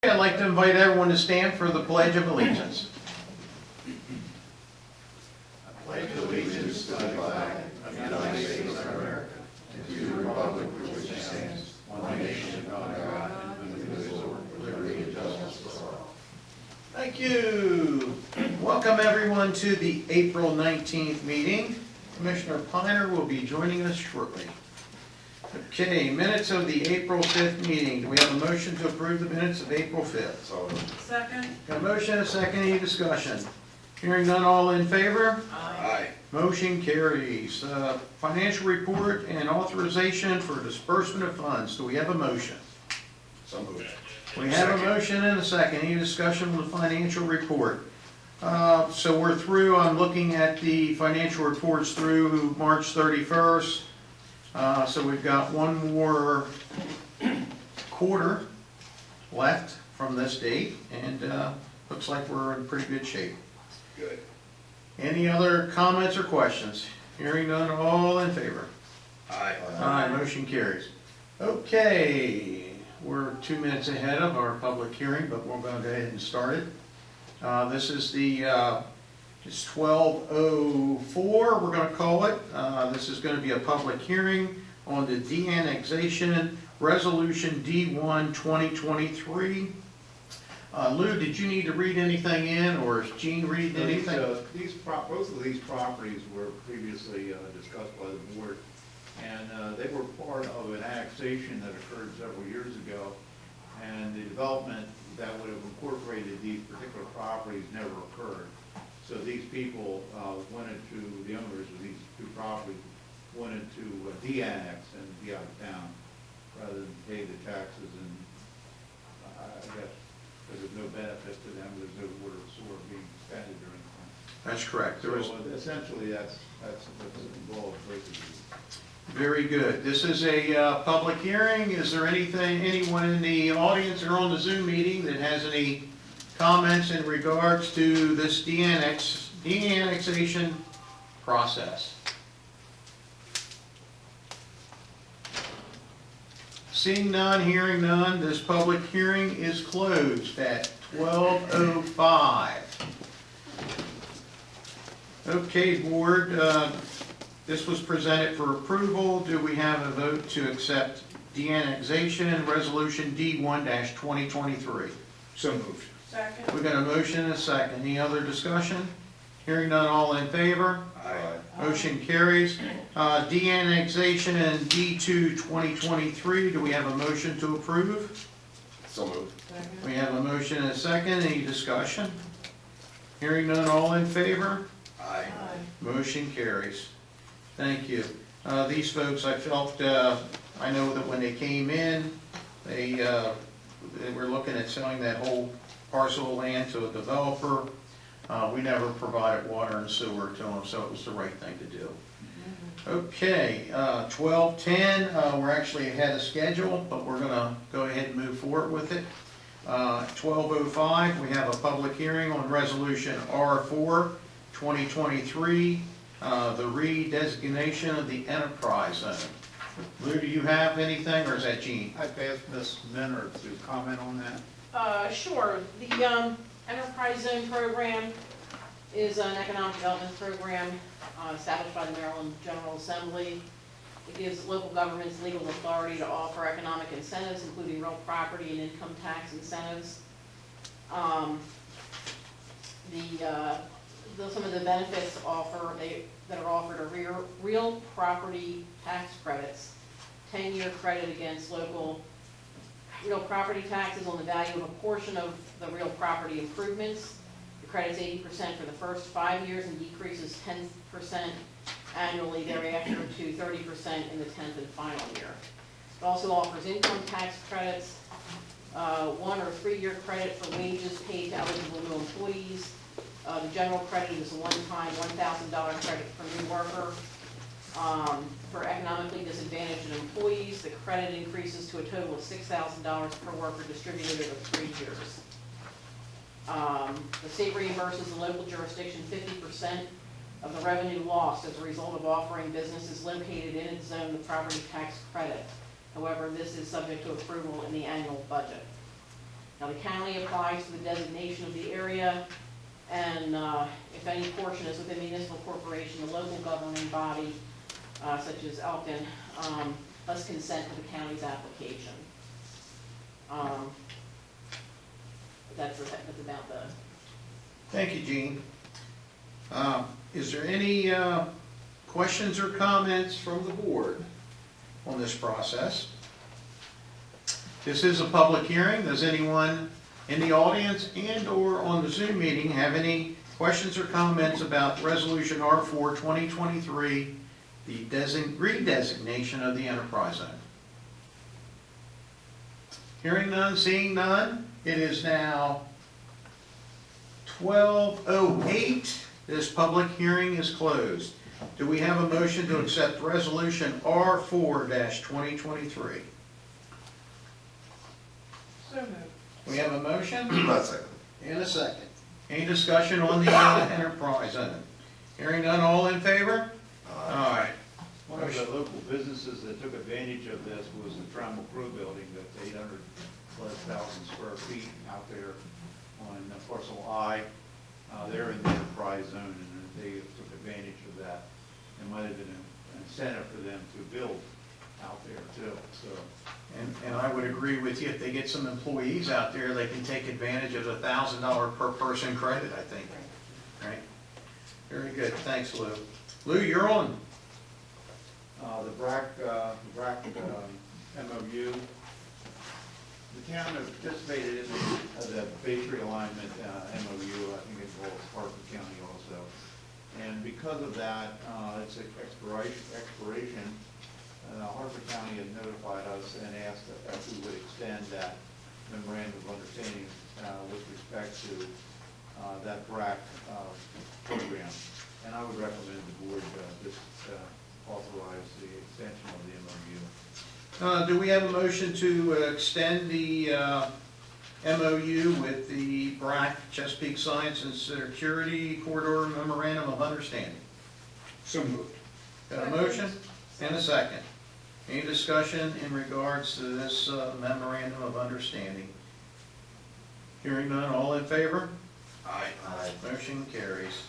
I'd like to invite everyone to stand for the Pledge of Allegiance. I pledge allegiance to the flag of the United States of America and to the republic for which it stands, one nation under God, indivisible, with liberty and justice for all. Thank you. Welcome everyone to the April 19th meeting. Commissioner Piner will be joining us shortly. Okay, minutes of the April 5th meeting. Do we have a motion to approve the minutes of April 5th? Second. Got a motion, a second, any discussion? Hearing none, all in favor? Aye. Motion carries. Financial report and authorization for disbursement of funds. Do we have a motion? So moved. We have a motion and a second. Any discussion on the financial report? So we're through, I'm looking at the financial reports through March 31st. So we've got one more quarter left from this date, and looks like we're in pretty good shape. Good. Any other comments or questions? Hearing none, all in favor? Aye. Aye, motion carries. Okay, we're 2 minutes ahead of our public hearing, but we're going to go ahead and start it. This is it's 12:04, we're going to call it. This is going to be a public hearing on the de-annexation Resolution D1 2023. Lou, did you need to read anything in, or is Gene reading anything? Both of these properties were previously discussed by the board, and they were part of an annexation that occurred several years ago, and the development that would have incorporated these particular properties never occurred. So these people the owners of these two properties wanted to de-annex and be out of town rather than pay the taxes, and I guess there's no benefit to them, there's no water or sewer being expended or anything. That's correct. So essentially that's what's involved basically. Very good. This is a public hearing. Is there anyone in the audience or on the Zoom meeting that has any comments in regards to this de-annexation process? Seeing none, hearing none, this public hearing is closed at 12:05. Okay, board, this was presented for approval. Do we have a vote to accept de-annexation Resolution D1-2023? So moved. Second. We got a motion and a second. Any other discussion? Hearing none, all in favor? Aye. Motion carries. De-annexation and D2 2023. Do we have a motion to approve? So moved. Second. We have a motion and a second. Any discussion? Hearing none, all in favor? Aye. Motion carries. Thank you. These folks, I felt, I know that when they came in, they were looking at selling that whole parcel of land to a developer. We never provided water and sewer to them, so it was the right thing to do. Okay, 12:10, we're actually ahead of schedule, but we're going to go ahead and move forward with it. 12:05, we have a public hearing on Resolution R4 2023, the redesignation of the enterprise zone. Lou, do you have anything, or is that Gene? I've asked Ms. Minner to comment on that. Sure. The Enterprise Zone Program is an economic development program established by the Maryland General Assembly. It gives local governments legal authority to offer economic incentives, including real property and income tax incentives. Some of the benefits that are offered are real property tax credits, 10-year credit against local real property taxes on the value of a portion of the real property improvements. The credit's 80% for the first 5 years and decreases 10% annually thereafter to 30% in the 10th and final year. It also offers income tax credits, 1 or 3-year credit for wages paid to eligible new employees. The general credit is a one-time $1,000 credit for new worker. For economically disadvantaged employees, the credit increases to a total of $6,000 per worker distributed over 3 years. The state reimburses the local jurisdiction 50% of the revenue lost as a result of offering businesses located in its zone the property tax credit. However, this is subject to approval in the annual budget. Now, the county applies to the designation of the area, and if any portion is within municipal corporation, the local governing body, such as Elkton, must consent to the county's application. That's about the. Thank you, Gene. Is there any questions or comments from the board on this process? This is a public hearing. Does anyone in the audience and/or on the Zoom meeting have any questions or comments about Resolution R4 2023, the redesignation of the enterprise zone? Hearing none, seeing none, it is now 12:08. This public hearing is closed. Do we have a motion to accept Resolution R4-2023? So moved. We have a motion Second. and a second. Any discussion on the enterprise zone? Hearing none, all in favor? Aye. One of the local businesses that took advantage of this was the Trammell Crew Building, that's 800,000+ square feet out there on parcel I. They're in the enterprise zone, and they took advantage of that. It might have been an incentive for them to build out there too, so. And I would agree with you, if they get some employees out there, they can take advantage of the $1,000 per person credit, I think. Right? Very good, thanks, Lou. Lou, you're on. The BRAC MOU, the town has participated in the base realignment MOU, I think it involves Hartford County also. And because of that, it's an expiration. Hartford County had notified us and asked if we would extend that memorandum of understanding with respect to that BRAC program. And I would recommend the board just authorize the extension of the MOU. Do we have a motion to extend the MOU with the BRAC Chesapeake Science and Security Corridor Memorandum of Understanding? So moved. Got a motion and a second. Any discussion in regards to this memorandum of understanding? Hearing none, all in favor? Aye. Motion carries.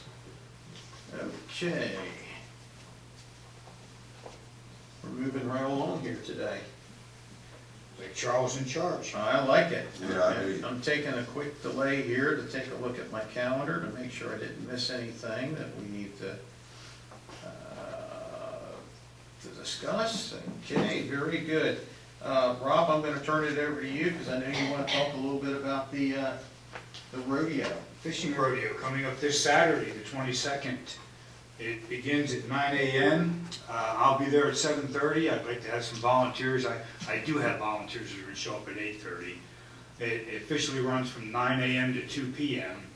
Okay. We're moving right along here today. Like Charles in charge. I like it. Yeah, I do. I'm taking a quick delay here to take a look at my calendar to make sure I didn't miss anything that we need to discuss. Okay, very good. Rob, I'm going to turn it over to you because I know you want to talk a little bit about the rodeo. Fishing rodeo coming up this Saturday, the 22nd. It begins at 9 a.m. I'll be there at 7:30. I'd like to have some volunteers. I do have volunteers who are going to show up at 8:30. It officially runs from 9 a.m. to 2 p.m.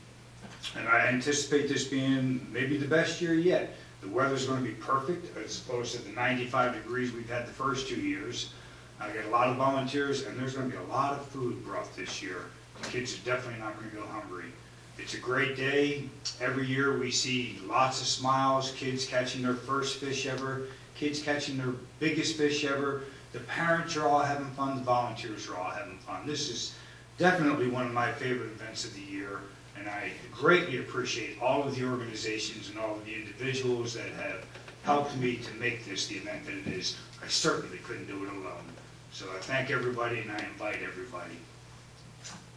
And I anticipate this being maybe the best year yet. The weather's going to be perfect as opposed to the 95 degrees we've had the first 2 years. I got a lot of volunteers, and there's going to be a lot of food brought this year. The kids are definitely not going to go hungry. It's a great day. Every year we see lots of smiles, kids catching their first fish ever, kids catching their biggest fish ever. The parents are all having fun, the volunteers are all having fun. This is definitely one of my favorite events of the year, and I greatly appreciate all of the organizations and all of the individuals that have helped me to make this the event that it is. I certainly couldn't do it alone. So I thank everybody and I invite everybody.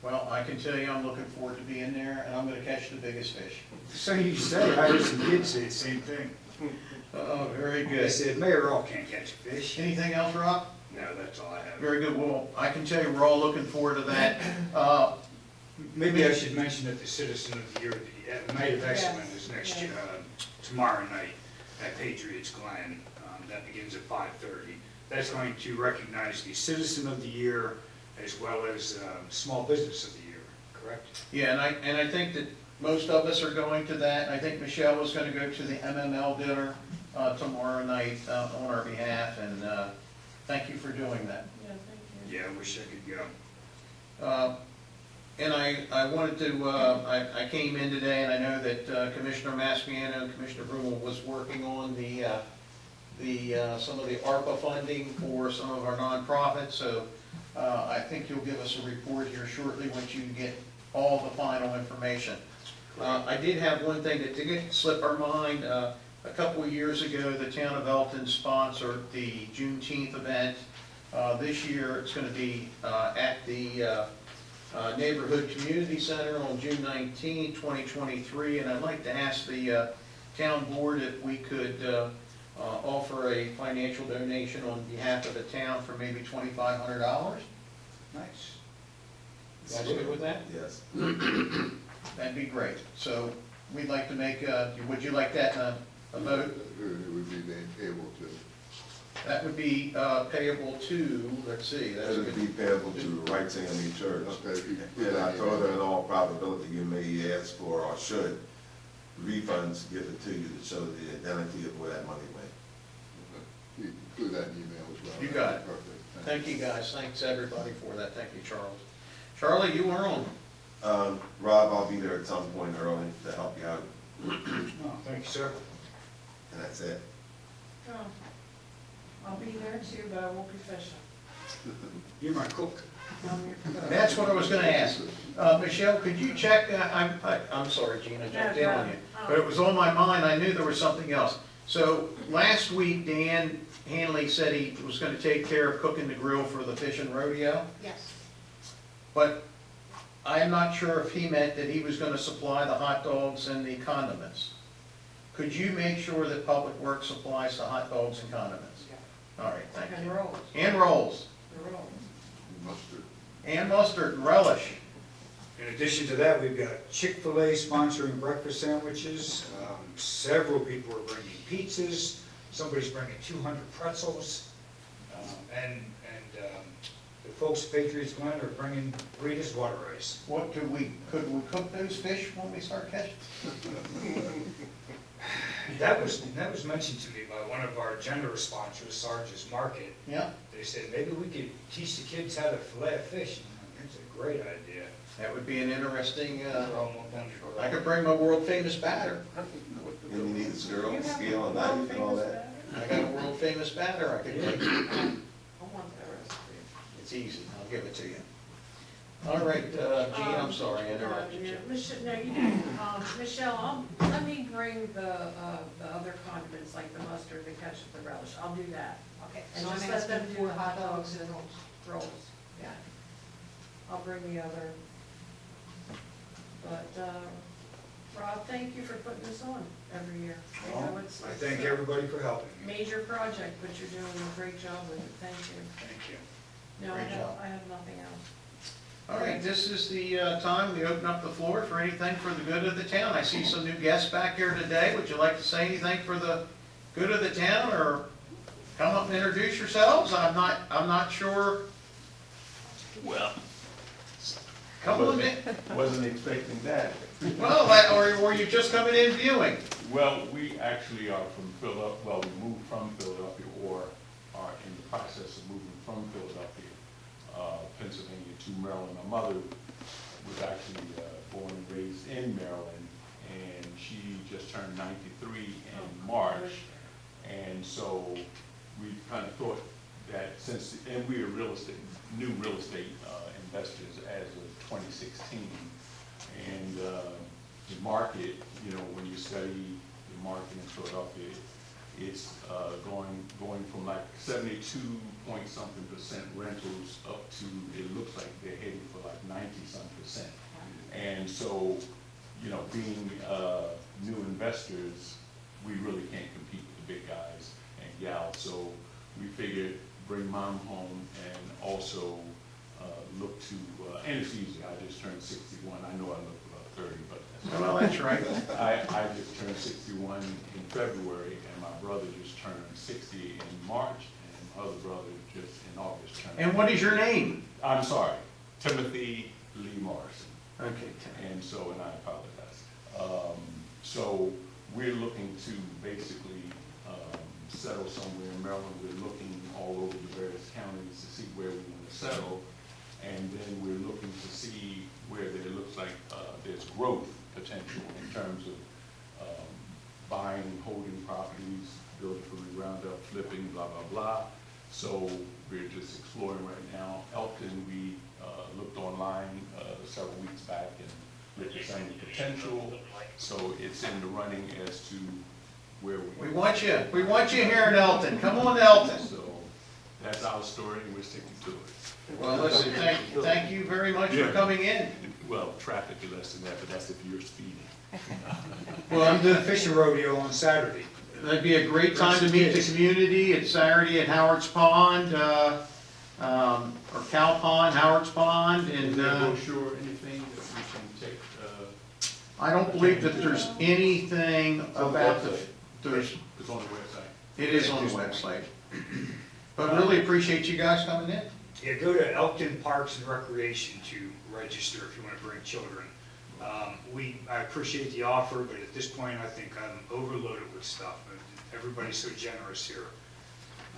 Well, I can tell you I'm looking forward to being there, and I'm going to catch the biggest fish. So you say, I heard some kids say the same thing. Oh, very They good. said, Mayor, all can't catch a fish. Anything else, Rob? No, that's all I have. Very good. Well, I can tell you we're all looking forward to that. Maybe I should mention that the Citizen of the Year, the Night of Excellence is next year, tomorrow night at Patriots Glen. That begins at 5:30. That's going to recognize the Citizen of the Year as well as Small Business of the Year, correct? Yeah, and I think that most of us are going to that. I think Michelle is going to go to the MML dinner tomorrow night on our behalf, and thank you for doing that. Yeah, thank you. Yeah, I wish I could go. And I wanted to, I came in today, and I know that Commissioner Maspiano and Commissioner Brummel was working on some of the ARPA funding for some of our nonprofits, so I think you'll give us a report here shortly once you get all the final information. I did have one thing that did slip our mind. A couple of years ago, the town of Elkton sponsored the Juneteenth event. This year, it's going to be at the Neighborhood Community Center on June 19, 2023, and I'd like to ask the town board if we could offer a financial donation on behalf of the town for maybe $2,500. Nice. You guys good with that? Yes. That'd be great. So we'd like to make, would you like that a vote? It would be able to. That would be payable to, let's see, that's It would be good. payable to Right Family Church. Okay, if you- And I told her in all probability, you may ask for, or should, refunds given to you to show the identity of where that money went. You include that in email as well. You got it. Perfect. Thank you, guys. Thanks, everybody, for that. Thank you, Charles. Charlie, you were on. Rob, I'll be there at some point early to help you out, Oh, thank you, sir. and that's it. Oh, I'll be there too, but I won't be fishing. You're my cook. That's what I was gonna ask. Michelle, could you check, I'm sorry, Gina, jumped in on you, but it was on my mind, I knew there was something else. So, last week, Dan Hanley said he was gonna take care of cooking the grill for the fishing rodeo, Yes. but I'm not sure if he meant that he was gonna supply the hot dogs and the condiments. Could you make sure that Public Works supplies the hot dogs and condiments? All right, thank And you. rolls, And rolls, the rolls. Mustard. and mustard, and relish. In addition to that, we've got Chick-fil-A sponsoring breakfast sandwiches. Several people are bringing pizzas. Somebody's bringing 200 pretzels. And the folks at Patriots Glen are bringing Rita's water ice. What could we cook those fish when we start catching? That was mentioned to me by one of our generous sponsors, Sarge's Market. Yeah, They said, maybe we could teach the kids how to fillet a fish. And that's a great idea. that would be an interesting, I I could bring my world famous batter. And you need a scale and knife and all that. I got a world famous batter I could bring. I want that recipe. It's easy, I'll give it to you. All right, Gene, I'm sorry, I interrupted you. Michelle, no, you didn't. Michelle, let me bring the other condiments, like the mustard, the ketchup, the relish. I'll do that. Okay, And so I'm just let them asking do for hot dogs and rolls. rolls, yeah. I'll bring the other. But, Rob, thank you for putting this on every year. I know it's- I thank everybody for helping me. Major project, but you're doing a great job with it. Thank you. Thank you. No, Great job. I have nothing else. All right, this is the time we open up the floor for anything for the good of the town. I see some new guests back here today. Would you like to say anything for the good of the town, or come up and introduce yourselves? I'm not sure. Well, Come on in. wasn't expecting that. Well, or were you just coming in viewing? Well, we actually are from Philadelphia, well, we moved from Philadelphia or are in the process of moving from Philadelphia, Pennsylvania to Maryland. My mother was actually born and raised in Maryland, and she just turned 93 in March. And so we kind of thought that since, and we are new real estate investors as of 2016. And the market, you know, when you study the market in Philadelphia, it's going from like 72-point-something% rentals up to, it looks like they're heading for like 90-some%. And so, you know, being new investors, we really can't compete with the big guys and gals. So we figured bring mom home and also look to, and it's easy, I just turned 61. I know I look about 30, but Well, that's right. I just turned 61 in February, and my brother just turned 60 in March, and my other brother just in August turned. And what is your name? I'm sorry, Timothy Lee Morrison. Okay, And so, and I apologize. So we're looking to basically settle somewhere in Maryland. We're looking all over the various counties to see where we want to settle. And then we're looking to see where there looks like there's growth potential in terms of buying, holding properties, building from the ground up, flipping, blah, blah, blah. So we're just exploring right now. Elkton, we looked online several weeks back and looked at some of the potential, so it's in the running as to where We want you here in Elkton. Come on to Elkton. So that's our story, and we're sticking to it. Well, listen, thank you very much for coming in. Well, traffic is less than that, but that's if you're speeding. Well, I'm doing a fishing rodeo on Saturday. That'd be a great time to meet the community. It's Saturday at Howard's Pond, or Cow Pond, Howard's Pond, Is and, there a brochure, anything that we can take? I don't believe that there's anything about there's, It's on the website. it is on the website. But really appreciate you guys coming in. Yeah, go to Elkton Parks and Recreation to register if you want to bring children. I appreciate the offer, but at this point, I think I'm overloaded with stuff. Everybody's so generous here.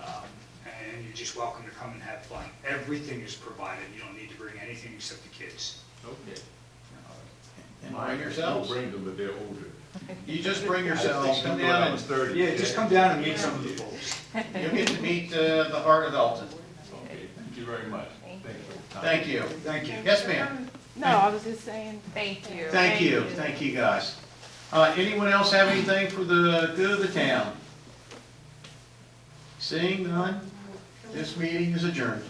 And you're just welcome to come and have fun. Everything is provided. You don't need to bring anything except the kids. Okay. And bring yourselves. We'll bring them, but they're older. You just bring yourselves, come I down was and 30. Yeah, just come down and meet some of the folks. you'll get to meet the heart of Elkton. Okay, thank you very much. Thank you for your time. Thank you. Thank you. Yes, ma'am. No, I was just saying, thank you. Thank you guys. Anyone else have anything for the good of the town? Seeing none, this meeting is adjourned.